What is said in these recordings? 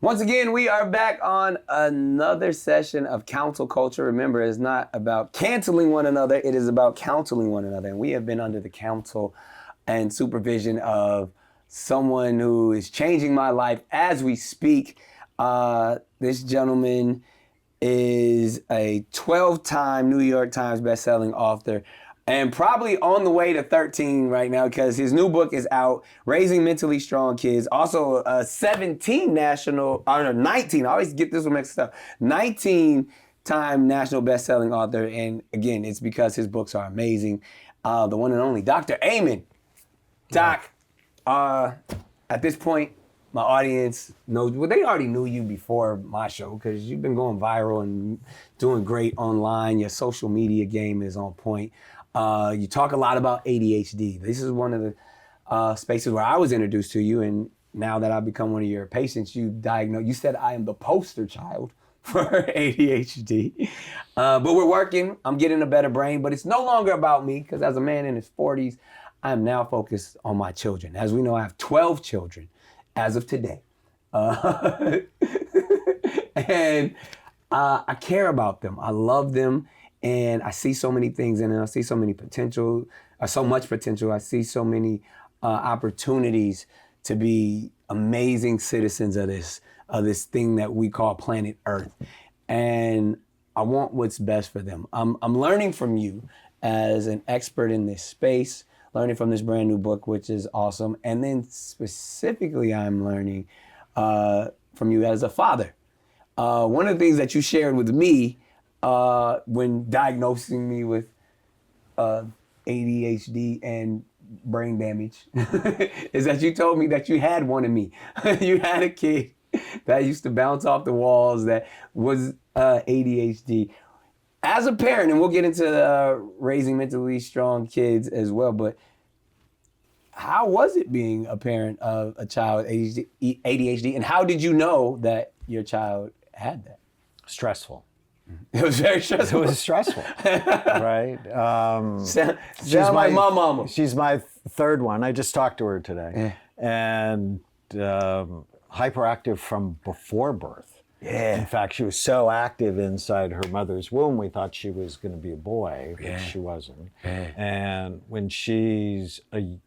Once again, we are back on another session of Counsel Culture. Remember, it's not about canceling one another, it is about counseling one another. And we have been under the counsel and supervision of someone who is changing my life as we speak. This gentleman is a 12-time New York Times bestselling author and probably on the way to 13 right now because his new book is out, Raising Mentally Strong Kids. Also a 19, I always get this one mixed up, 19-time national bestselling author. And again, it's because his books are amazing. The one and only Dr. Amen. Doc, at this point, my audience knows, well, they already knew you before my show because you've been going viral and doing great online. Your social media game is on point. You talk a lot about ADHD. This is one of the spaces where I was introduced to you, and now that I've become one of your patients, you said I am the poster child for ADHD. But we're working, I'm getting a better brain, but it's no longer about me because as a man in his 40s, I am now focused on my children. As we know, I have 12 children as of today. And I care about them. I love them. And I see so many things in it. I see so much potential. I see so many opportunities to be amazing citizens of this thing that we call planet Earth. And I want what's best for them. I'm learning from you as an expert in this space, learning from this brand new book, which is awesome. And then specifically, I'm learning from you as a father. One of the things that you shared with me when diagnosing me with ADHD and brain damage is that you told me that you had one of me. You had a kid that used to bounce off the walls that was ADHD. As a parent, and we'll get into raising mentally strong kids as well, but how was it being a parent of a child with ADHD, and how did you know that your child had that? Stressful. It was very stressful. It was stressful, right? Sound like my mama. She's my third one. I just talked to her today. And hyperactive from before birth. Yeah. In fact, she was so active inside her mother's womb, we thought she was going to be a boy, but she wasn't. And when she's a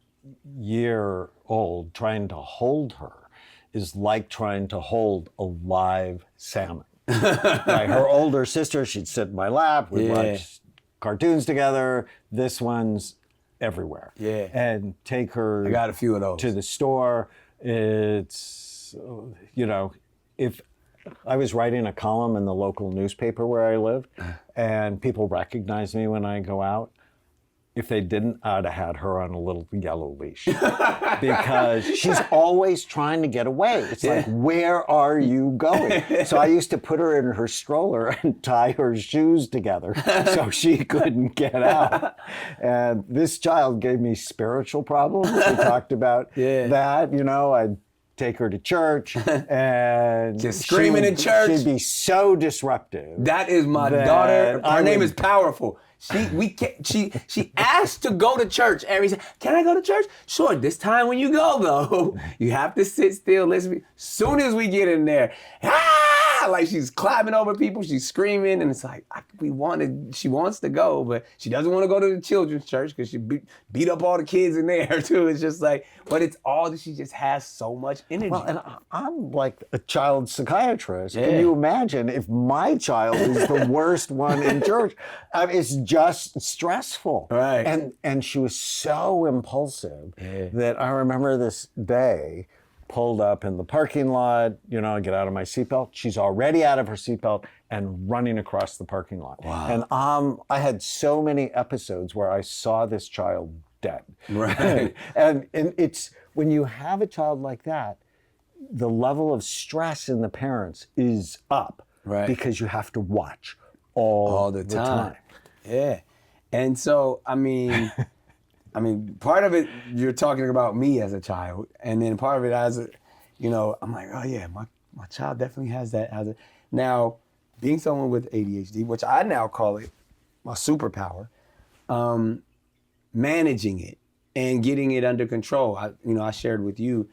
year old, trying to hold her is like trying to hold a live salmon. Like her older sister, she'd sit in my lap, we'd watch cartoons together. This one's everywhere. Yeah. And take her I got a few of those. to the store. It's, if I was writing a column in the local newspaper where I lived, and people recognize me when I go out, if they didn't, I'd have had her on a little yellow leash because she's always trying to get away. It's like, where are you going? So I used to put her in her stroller and tie her shoes together so she couldn't get out. And this child gave me spiritual problems. We talked about that. I'd take her to church and just screaming in church. She'd be so disruptive. That is my daughter. Her name is Powerful. She asked to go to church every day. Can I go to church? Sure. This time when you go though, you have to sit still, listen. Soon as we get in there, like she's climbing over people, she's screaming, and it's like she wants to go, but she doesn't want to go to the children's church because she beat up all the kids in there too. It's just like, but it's all that she just has so much energy. Well, and I'm like a child psychiatrist. Can you imagine if my child is the worst one in church? It's just stressful. Right. And she was so impulsive that I remember this day, pulled up in the parking lot, I get out of my seatbelt. She's already out of her seatbelt and running across the parking lot. Wow. And I had so many episodes where I saw this child dead. Right. and it's, when you have a child like that, the level of stress in the parents is up. Right. Because you have to watch all the time. Yeah. And so, I mean, part of it, you're talking about me as a child, and then part of it as I'm like, oh yeah, my child definitely has that. Now, being someone with ADHD, which I now call it my superpower, managing it and getting it under control. I shared with you,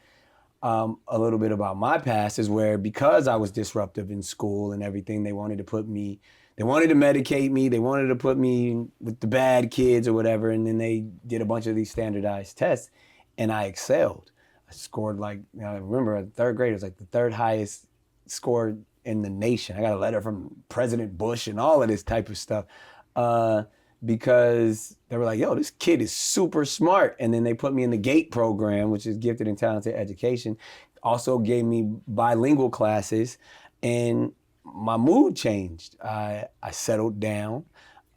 a little bit about my past is where, because I was disruptive in school and everything, they wanted to medicate me, they wanted to put me with the bad kids or whatever, and then they did a bunch of these standardized tests, and I excelled. I scored I remember in third grade, it was like the third highest score in the nation. I got a letter from President Bush and all of this type of stuff. Because they were like, yo, this kid is super smart. And then they put me in the GATE program, which is Gifted and Talented Education. Also gave me bilingual classes, and my mood changed. I settled down.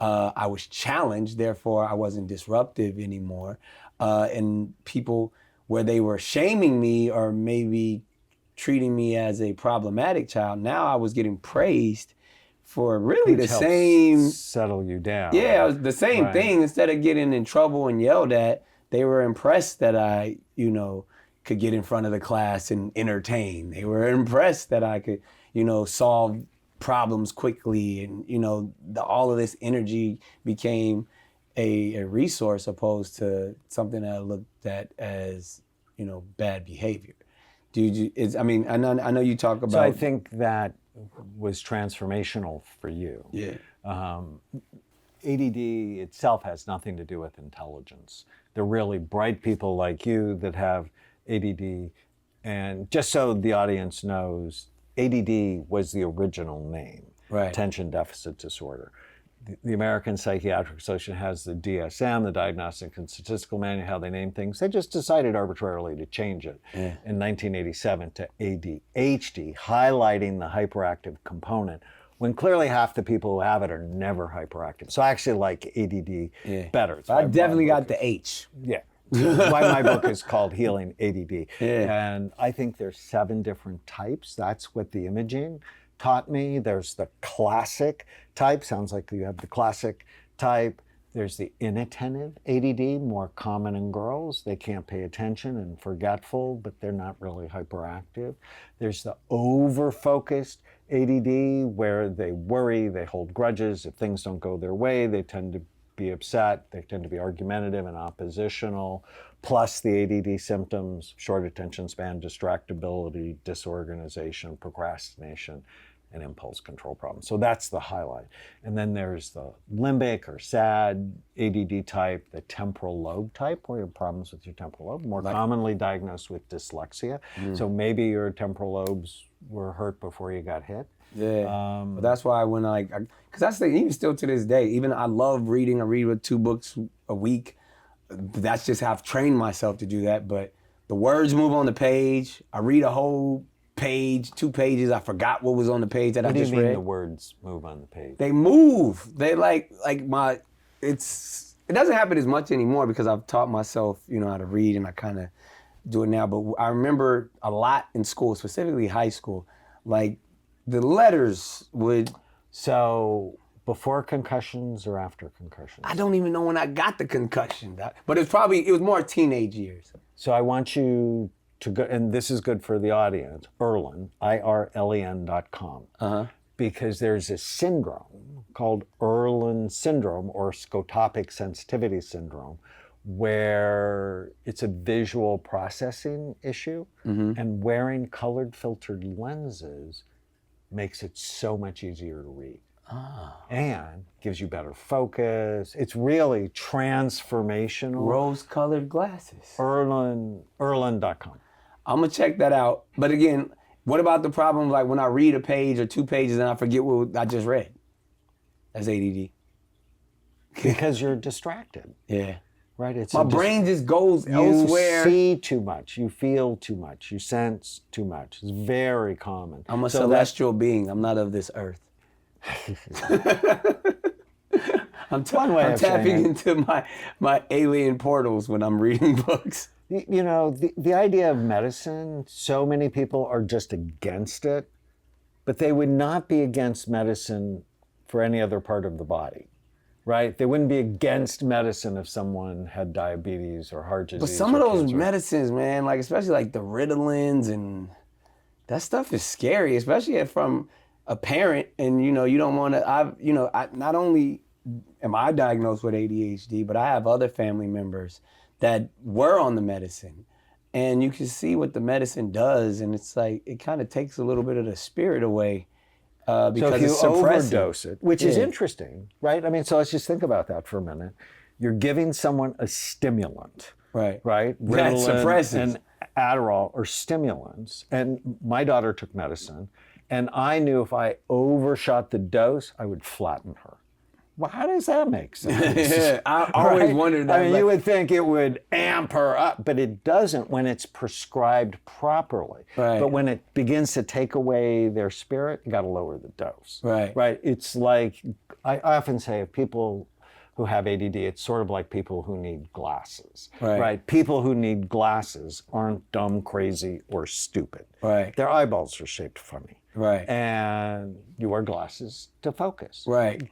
I was challenged, therefore I wasn't disruptive anymore. And people, where they were shaming me or maybe treating me as a problematic child, now I was getting praised for really Which the helps same, settle you down. yeah, it was the same Right. thing. Instead of getting in trouble and yelled at, they were impressed that I, could get in front of the class and entertain. They were impressed that I could, solve problems quickly, and all of this energy became a resource opposed to something that I looked at as, bad behavior. I know you talk about. So I think that was transformational for you. Yeah. ADD itself has nothing to do with intelligence. They're really bright people like you that have ADD. And just so the audience knows, ADD was the original name, Right. attention deficit disorder. The American Psychiatric Association has the DSM, the Diagnostic and Statistical Manual, how they name things. They just decided arbitrarily to change it in 1987 to ADHD, highlighting the hyperactive component, when clearly half the people who have it are never hyperactive. So I actually like ADD better. It's I why definitely my got book the H. Yeah. That's why my book is called Healing ADD. Yeah. And I think there's 7 different types. That's what the imaging taught me. There's the classic type. Sounds like you have the classic type. There's the inattentive ADD, more common in girls. They can't pay attention and forgetful, but they're not really hyperactive. There's the over-focused ADD, where they worry, they hold grudges. If things don't go their way, they tend to be upset. They tend to be argumentative and oppositional. Plus the ADD symptoms: short attention span, distractibility, disorganization, procrastination, and impulse control problems. So that's the highlight. And then there's the limbic or SAD ADD type, the temporal lobe type, where you have problems with your temporal lobe, more commonly diagnosed with dyslexia. So maybe your temporal lobes were hurt before you got hit. Yeah, but that's why when because that's the, even still to this day, even I love reading. I read with 2 books a week. That's just how I've trained myself to do that. But the words move on the page. I read a whole page, 2 pages. I forgot what was on the page that I just read. What do you mean the words move on the page? They move. They it doesn't happen as much anymore because I've taught myself, how to read, and I kind of do it now. But I remember a lot in school, specifically high school, like the letters would. So before concussions or after concussions? I don't even know when I got the concussion, but it was more teenage years. So I want you to go, and this is good for the audience, Irlen, IRLEN.com, because there's a syndrome called Irlen syndrome or scotopic sensitivity syndrome, where it's a visual processing issue, and wearing colored filtered lenses makes it so much easier to read. And gives you better focus. It's really transformational. Rose-colored glasses. Irlen.com. I'm gonna check that out. But again, what about the problem like when I read a page or 2 pages and I forget what I just read? That's ADD. Because you're distracted. Yeah. Right? It's My brain just goes elsewhere. You see too much. You feel too much. You sense too much. It's very common. I'm a celestial being. I'm not of this earth. I'm tapping into my alien portals when I'm reading books. The idea of medicine, so many people are just against it, but they would not be against medicine for any other part of the body, right? They wouldn't be against medicine if someone had diabetes or heart disease. But some of those medicines, man, like especially like the Ritalins and that stuff is scary, especially from a parent, and you don't want to. I not only am I diagnosed with ADHD, but I have other family members that were on the medicine, and you can see what the medicine does, and it's like it kind of takes a little bit of the spirit away because So if you it's suppressing. overdose it, which is Yeah. interesting, right? I mean, so let's just think about that for a minute. You're giving someone a stimulant, Right. right? That Ritalin suppresses. and Adderall are stimulants. And my daughter took medicine, and I knew if I overshot the dose, I would flatten her. Well, how does that make sense? Yeah, I always Right? wondered that. I mean, like, you would think it would amp her up, but it doesn't when it's prescribed properly. Right. But when it begins to take away their spirit, you got to lower the dose. Right. Right. It's like, I often say of people who have ADD, it's sort of like people who need glasses. Right. People who need glasses aren't dumb, crazy, or stupid. Right. Their eyeballs are shaped funny. Right. And you wear glasses to focus. Right.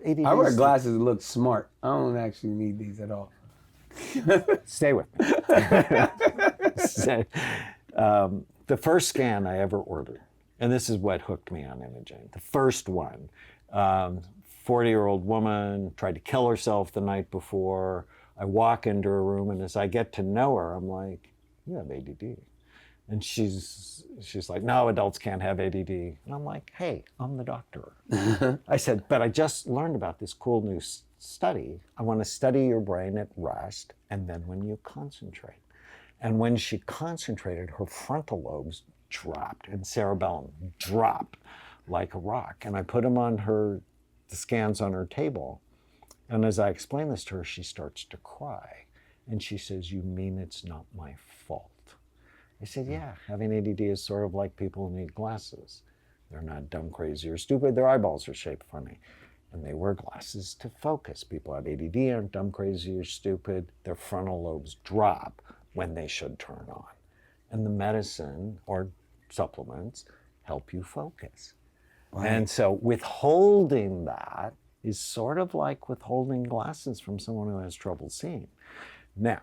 ADD I wear is- glasses to look smart. I don't actually need these at all. Stay with me. The first scan I ever ordered, and this is what hooked me on imaging. The first one, 40-year-old woman tried to kill herself the night before. I walk into her room, and as I get to know her, I'm like, you have ADD. And she's like, no, adults can't have ADD. And I'm like, hey, I'm the doctor. I said, but I just learned about this cool new study. I want to study your brain at rest and then when you concentrate. And when she concentrated, her frontal lobes dropped and cerebellum dropped like a rock. And I put them on the scans on her table. And as I explain this to her, she starts to cry. And she says, you mean it's not my fault? I said, yeah, having ADD is sort of like people who need glasses. They're not dumb, crazy, or stupid. Their eyeballs are shaped funny. And they wear glasses to focus. People have ADD aren't dumb, crazy, or stupid. Their frontal lobes drop when they should turn on. And the medicine or supplements help you focus. Right. And so withholding that is sort of like withholding glasses from someone who has trouble seeing. Now,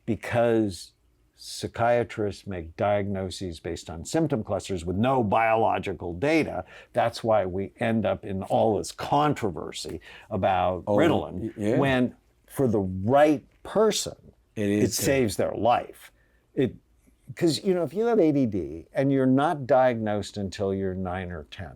because psychiatrists make diagnoses based on symptom clusters with no biological data, that's why we end up in all this controversy about Ritalin. Yeah. When for the right person, it saves their life. Because if you have ADD and you're not diagnosed until you're 9 or 10,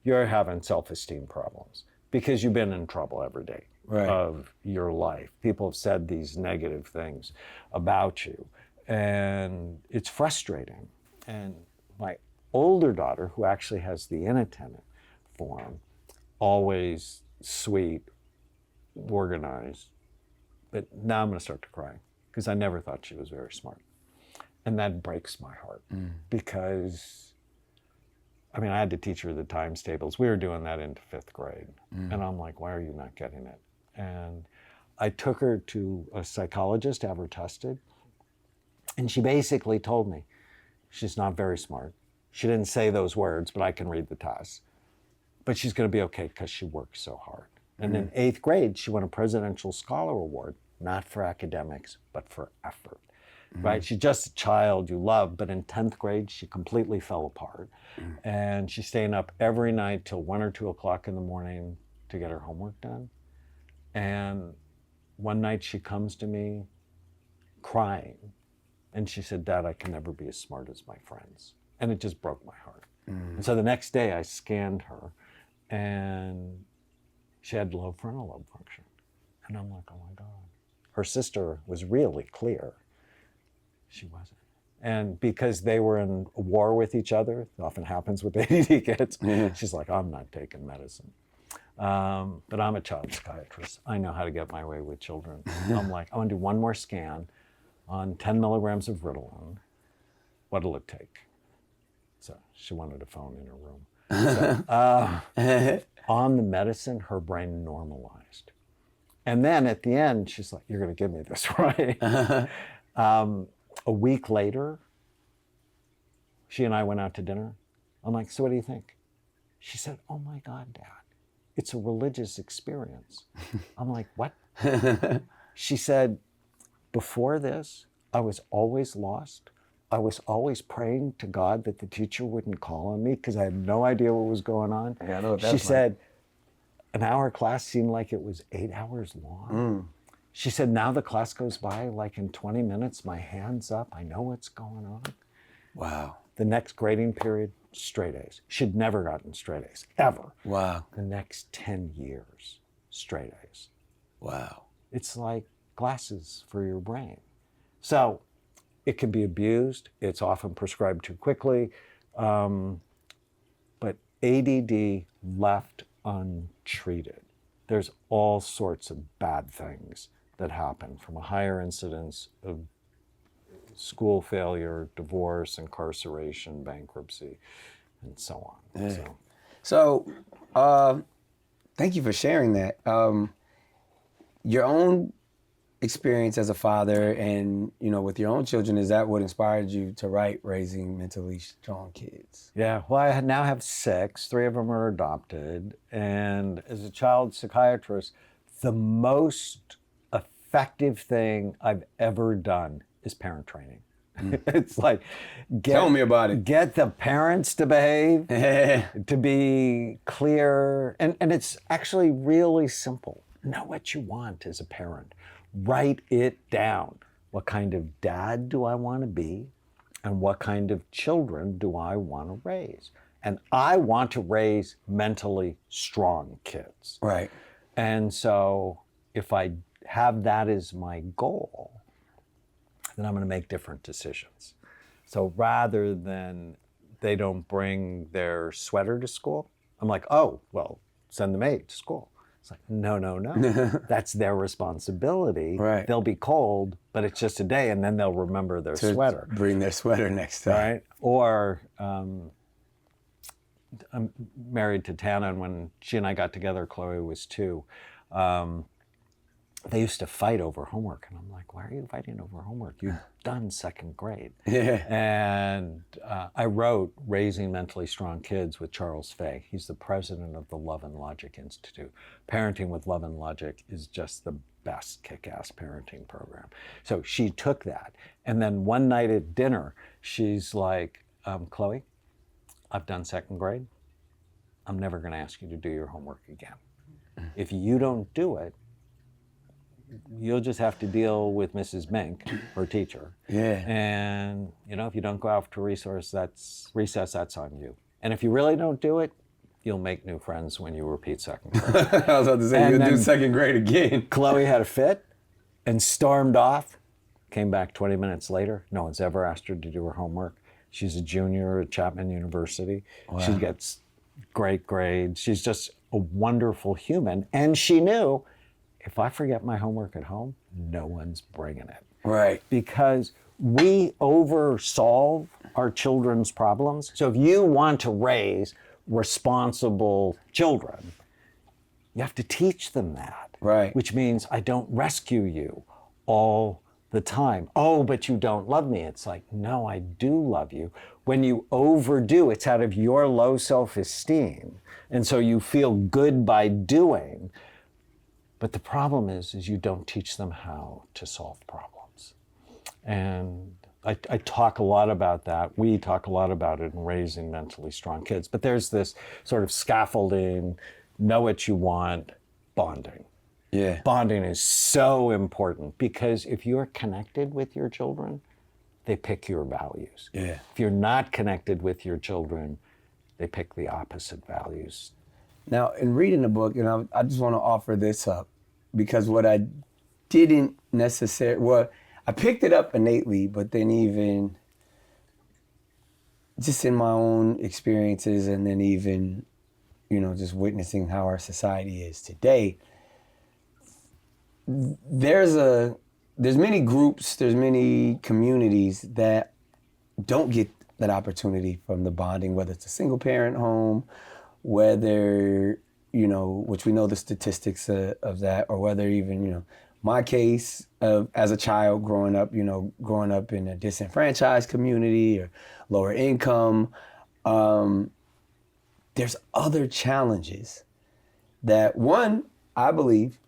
you're having self-esteem problems because you've been in trouble every day of your life. People have said these negative things about you. And it's frustrating. And my older daughter, who actually has the inattentive form, always sweet, organized, but now I'm going to start to cry because I never thought she was very smart. And that breaks my heart because, I mean, I had to teach her the times tables. We were doing that into 5th grade. And I'm like, why are you not getting it? And I took her to a psychologist to have her tested. And she basically told me she's not very smart. She didn't say those words, but I can read the test. But she's going to be okay because she works so hard. And in 8th grade, she won a Presidential Scholar Award, not for academics, but for effort. Right? She's just a child you love, but in 10th grade, she completely fell apart. And she's staying up every night till 1 or 2 o'clock in the morning to get her homework done. And one night she comes to me crying. And she said, Dad, I can never be as smart as my friends. And it just broke my heart. And so the next day I scanned her and she had low frontal lobe function. And I'm like, oh my God. Her sister was really clear. She wasn't. And because they were in a war with each other, it often happens with ADD kids, she's like, I'm not taking medicine. But I'm a child psychiatrist. I know how to get my way with children. I'm like, I want to do one more scan on 10 milligrams of Ritalin. What'll it take? So she wanted a phone in her room. So, on the medicine, her brain normalized. And then at the end, she's like, you're going to give me this, right? A week later, she and I went out to dinner. I'm like, so what do you think? She said, oh my God, Dad, it's a religious experience. I'm like, what? She said, before this, I was always lost. I was always praying to God that the teacher wouldn't call on me because I had no idea what was going on. Yeah, I know what she said, an hour class seemed like it was 8 hours long. She said, now the class goes by like in 20 minutes, my hand's up, I know what's going on. Wow. The next grading period, straight A's. She'd never gotten straight A's, ever. Wow. The next 10 years, straight A's. Wow. It's like glasses for your brain. So it can be abused. It's often prescribed too quickly. But ADD left untreated, there's all sorts of bad things that happen, from a higher incidence of school failure, divorce, incarceration, bankruptcy, and so on. Yeah. So, thank you for sharing that. Your own experience as a father and, with your own children, is that what inspired you to write Raising Mentally Strong Kids? Yeah, well, I now have 6. 3 of them are adopted. And as a child psychiatrist, the most effective thing I've ever done is parent training. It's like, Tell me about it. Get the parents to behave, to be clear. And it's actually really simple. Know what you want as a parent. Write it down. What kind of dad do I want to be? And what kind of children do I want to raise? And I want to raise mentally strong kids. Right. And so if I have that as my goal, then I'm going to make different decisions. So rather than they don't bring their sweater to school, I'm like, oh, well, send the maid to school. It's like, no. That's their responsibility. Right. They'll be cold, but it's just a day, and then they'll remember their sweater. Bring their sweater next time. Right? Or I'm married to Tana, and when she and I got together, Chloe was 2. They used to fight over homework, and I'm like, why are you fighting over homework? You've done 2nd grade. Yeah. And I wrote Raising Mentally Strong Kids with Charles Fay. He's the president of the Love and Logic Institute. Parenting with Love and Logic is just the best kick-ass parenting program. So she took that, and then one night at dinner, she's like, Chloe, I've done 2nd grade. I'm never going to ask you to do your homework again. If you don't do it, you'll just have to deal with Mrs. Mink, her teacher. Yeah. And, if you don't go after recess, that's on you. And if you really don't do it, you'll make new friends when you repeat 2nd grade. I was about to say, you'll do 2nd grade again. Chloe had a fit and stormed off, came back 20 minutes later. No one's ever asked her to do her homework. She's a junior at Chapman University. Wow. She gets great grades. She's just a wonderful human. And she knew, if I forget my homework at home, no one's bringing it. Right. Because we oversolve our children's problems. So if you want to raise responsible children, you have to teach them that. Right. Which means I don't rescue you all the time. Oh, but you don't love me. It's like, no, I do love you. When you overdo, it's out of your low self-esteem. And so you feel good by doing. But the problem is you don't teach them how to solve problems. And I talk a lot about that. We talk a lot about it in Raising Mentally Strong Kids. But there's this sort of scaffolding, know what you want, bonding. Yeah. Bonding is so important, because if you're connected with your children, they pick your values. Yeah. If you're not connected with your children, they pick the opposite values. Now, in reading the book, I just want to offer this up, because what I didn't necessarily, I picked it up innately, but then even just in my own experiences, and then even, just witnessing how our society is today, there's many groups, there's many communities that don't get that opportunity from the bonding, whether it's a single parent home, whether, which we know the statistics of that, or whether even, my case of as a child growing up in a disenfranchised community or lower income, there's other challenges that, one, I believe,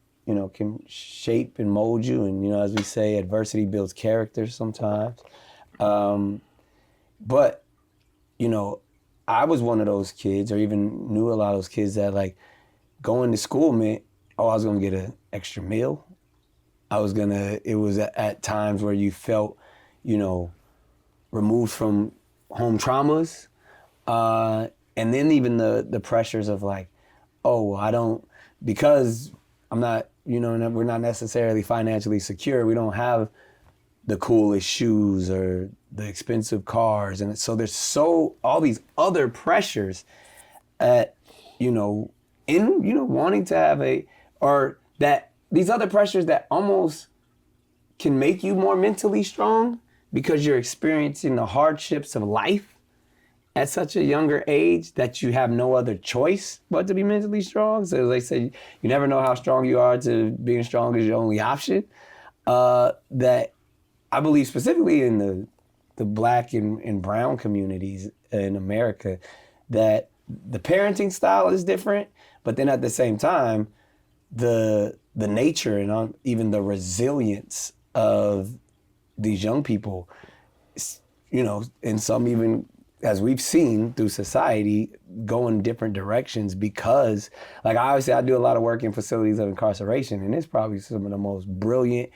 can shape and mold you. And, as we say, adversity builds character sometimes. But, I was one of those kids, or even knew a lot of those kids, that like going to school meant, I was gonna get an extra meal. it was at times where you felt, removed from home traumas. And then even the pressures of like, oh, because I'm not, we're not necessarily financially secure. We don't have the coolest shoes or the expensive cars. And so there's all these other pressures at, wanting to have these other pressures that almost can make you more mentally strong because you're experiencing the hardships of life at such a younger age that you have no other choice but to be mentally strong. So as I said, you never know how strong you are to being strong is your only option. That I believe specifically in the Black and brown communities in America, that the parenting style is different, but then at the same time, the nature and even the resilience of these young people, and some even, as we've seen through society, go in different directions because, like, obviously I do a lot of work in facilities of incarceration, and it's probably some of the most brilliant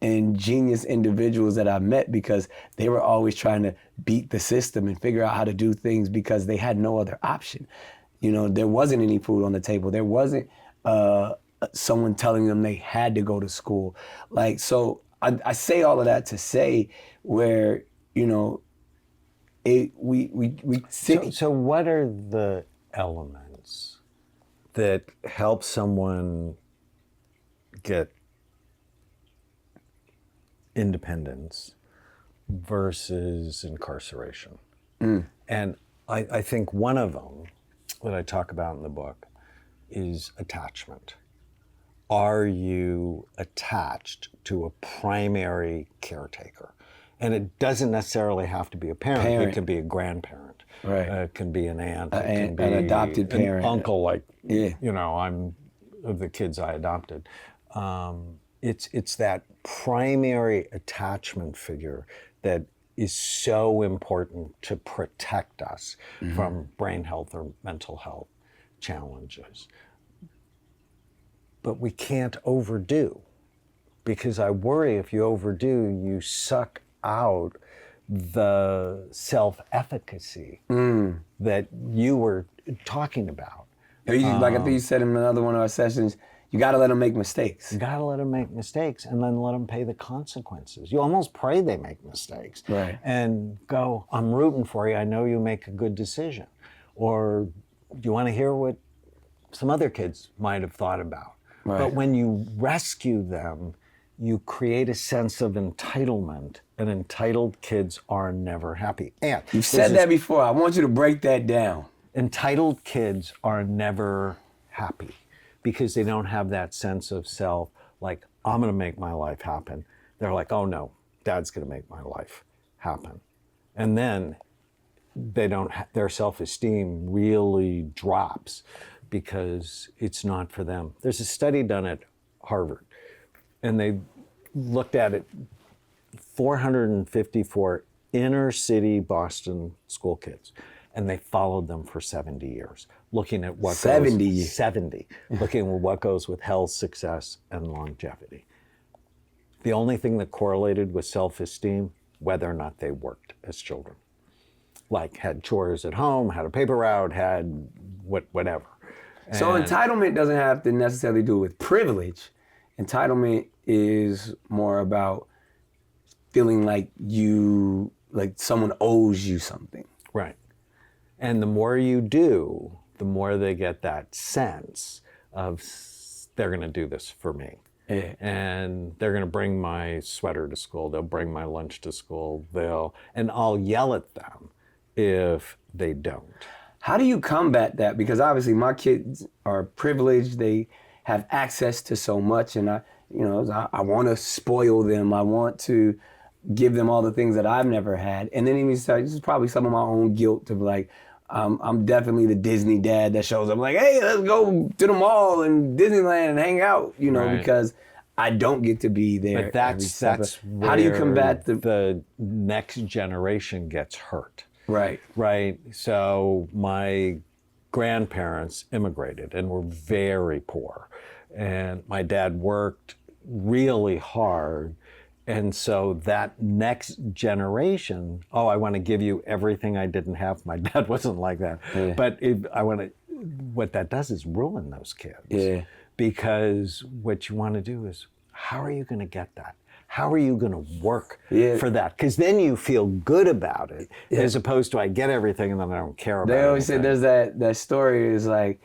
and genius individuals that I've met because they were always trying to beat the system and figure out how to do things because they had no other option. There wasn't any food on the table. There wasn't someone telling them they had to go to school. Like, so I say all of that to say where, we sit. So what are the elements that help someone get independence versus incarceration? And I think one of them that I talk about in the book is attachment. Are you attached to a primary caretaker? And it doesn't necessarily have to be a parent. It can be a grandparent. Right. It can be an aunt. An adopted parent. An uncle, like, yeah. I'm of the kids I adopted. It's that primary attachment figure that is so important to protect us from brain health or mental health challenges. But we can't overdo, because I worry if you overdo, you suck out the self-efficacy that you were talking about. Like I think you said in another one of our sessions, you got to let them make mistakes. You got to let them make mistakes and then let them pay the consequences. You almost pray they make mistakes. Right. And go, I'm rooting for you. I know you make a good decision. Or do you want to hear what some other kids might have thought about? Right. But when you rescue them, you create a sense of entitlement, and entitled kids are never happy. And you've said that before. I want you to break that down. Entitled kids are never happy because they don't have that sense of self, like, I'm going to make my life happen. They're like, oh no, Dad's going to make my life happen. And then their self-esteem really drops because it's not for them. There's a study done at Harvard, and they looked at it, 454 inner city Boston school kids, and they followed them for 70 years, looking at what 70, looking at what goes with health, success, and longevity. The only thing that correlated with self-esteem, whether or not they worked as children. Like, had chores at home, had a paper route, had whatever. So entitlement doesn't have to necessarily do with privilege. Entitlement is more about feeling like someone owes you something. Right. And the more you do, the more they get that sense of they're going to do this for me. Yeah. And they're going to bring my sweater to school. They'll bring my lunch to school. And I'll yell at them if they don't. How do you combat that? Because obviously my kids are privileged. They have access to so much, and I want to spoil them. I want to give them all the things that I've never had. And then even this is probably some of my own guilt to be like, I'm definitely the Disney dad that shows up like, hey, let's go to the mall and Disneyland and hang out, right. Because I don't get to be there. But that's where how do you combat the next generation gets hurt. Right. Right. So my grandparents immigrated and were very poor. And my dad worked really hard. And so that next generation, oh, I want to give you everything I didn't have. My dad wasn't like that. Yeah. But what that does is ruin those kids. Yeah. Because what you want to do is, how are you going to get that? How are you going to work for that? Because then you feel good about it, as opposed to I get everything and then I don't care about it. They always say there's that story is like,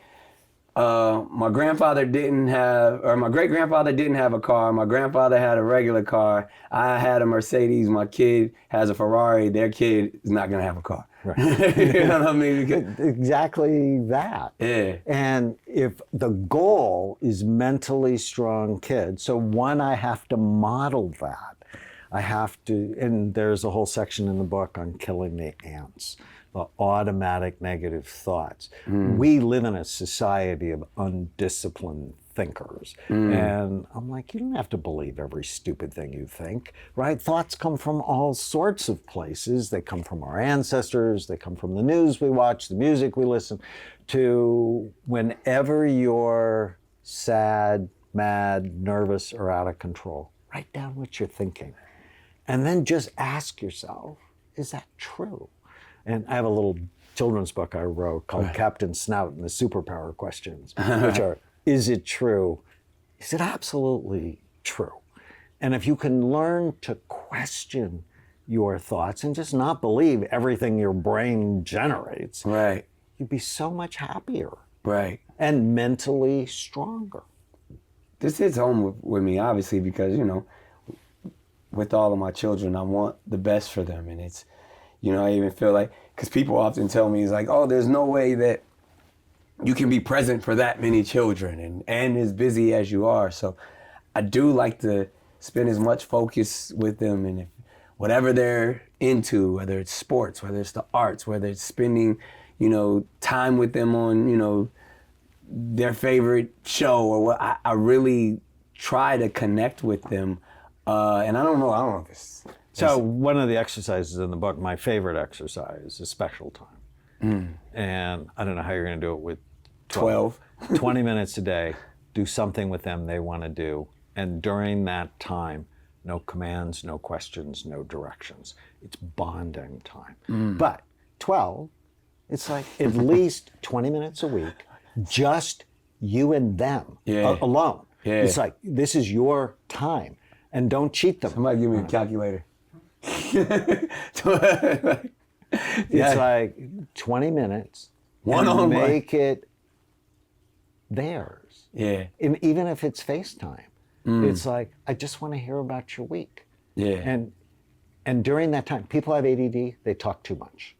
my grandfather didn't have, or my great grandfather didn't have a car. My grandfather had a regular car. I had a Mercedes. My kid has a Ferrari. Their kid is not gonna have a car. Right. You know what I mean? Because, exactly that. yeah. And if the goal is mentally strong kids, so one, I have to model that. I have to, and there's a whole section in the book on killing the ants. The automatic negative thoughts. We live in a society of undisciplined thinkers. And I'm like, you don't have to believe every stupid thing you think, right? Thoughts come from all sorts of places. They come from our ancestors. They come from the news we watch, the music we listen to. Whenever you're sad, mad, nervous, or out of control, write down what you're thinking. And then just ask yourself, is that true? And I have a little children's book I wrote called Captain Snout and the Superpower Questions, which are, is it true? Is it absolutely true? And if you can learn to question your thoughts and just not believe everything your brain generates, Right. you'd be so much happier. Right. And mentally stronger. This hits home with me, obviously, because, with all of my children, I want the best for them. And it's, I even feel like, because people often tell me, it's like, oh, there's no way that you can be present for that many children and as busy as you are. So I do like to spend as much focus with them, and if whatever they're into, whether it's sports, whether it's the arts, whether it's spending, time with them on, their favorite show or what, I really try to connect with them. And I don't know if it's... So one of the exercises in the book, my favorite exercise, is special time. And I don't know how you're going to do it with 12. 20 minutes a day, do something with them they want to do. And during that time, no commands, no questions, no directions. It's bonding time. But 12, it's like at least 20 minutes a week, just you and them alone. Yeah. It's like, this is your time. And don't cheat them. Somebody give me a calculator. It's like 20 minutes. One-on-one. Make it theirs. Yeah. And even if it's FaceTime, it's like, I just want to hear about your week. Yeah. And during that time, people have ADD, they talk too much.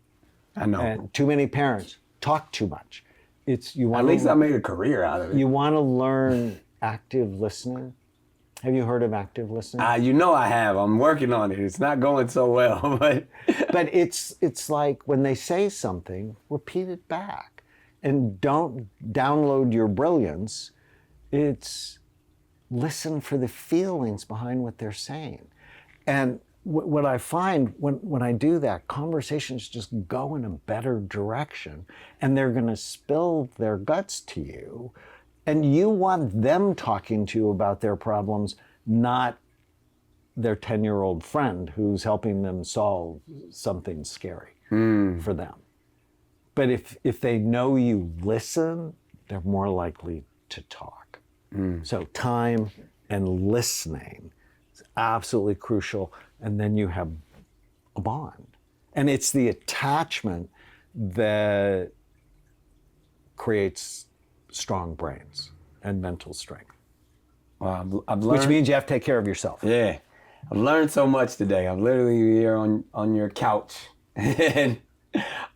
I know. And too many parents talk too much. At least I made a career out of it. You want to learn active listening. Have you heard of active listening? I have. I'm working on it. It's not going so well, but it's like when they say something, repeat it back, and don't download your brilliance. It's listen for the feelings behind what they're saying. And what I find when I do that, conversations just go in a better direction, and they're going to spill their guts to you. And you want them talking to you about their problems, not their 10-year-old friend who's helping them solve something scary for them. But if they know you listen, they're more likely to talk. So time and listening is absolutely crucial. And then you have a bond. And it's the attachment that creates strong brains and mental strength. Well, I've learned, which means you have to take care of yourself. Yeah. I've learned so much today. I'm literally here on your couch. And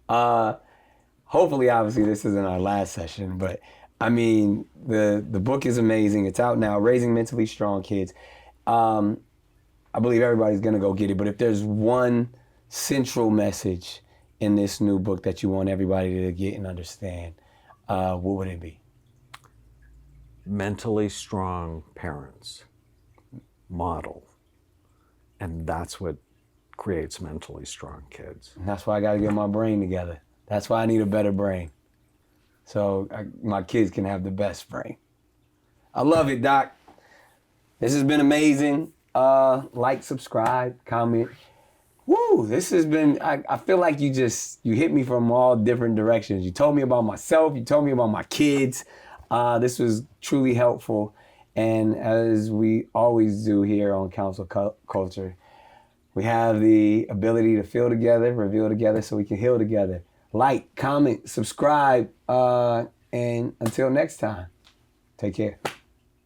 hopefully, obviously, this isn't our last session, but I mean, the book is amazing. It's out now, Raising Mentally Strong Kids. I believe everybody's gonna go get it, but if there's one central message in this new book that you want everybody to get and understand, what would it be? Mentally strong parents model. And that's what creates mentally strong kids. And that's why I gotta get my brain together. That's why I need a better brain. So my kids can have the best brain. I love it, Doc. This has been amazing. Like, subscribe, comment. Woo, this has been, I feel like you hit me from all different directions. You told me about myself, you told me about my kids. This was truly helpful. And as we always do here on Counsel Culture, we have the ability to feel together, reveal together, so we can heal together. Like, comment, subscribe, and until next time, take care.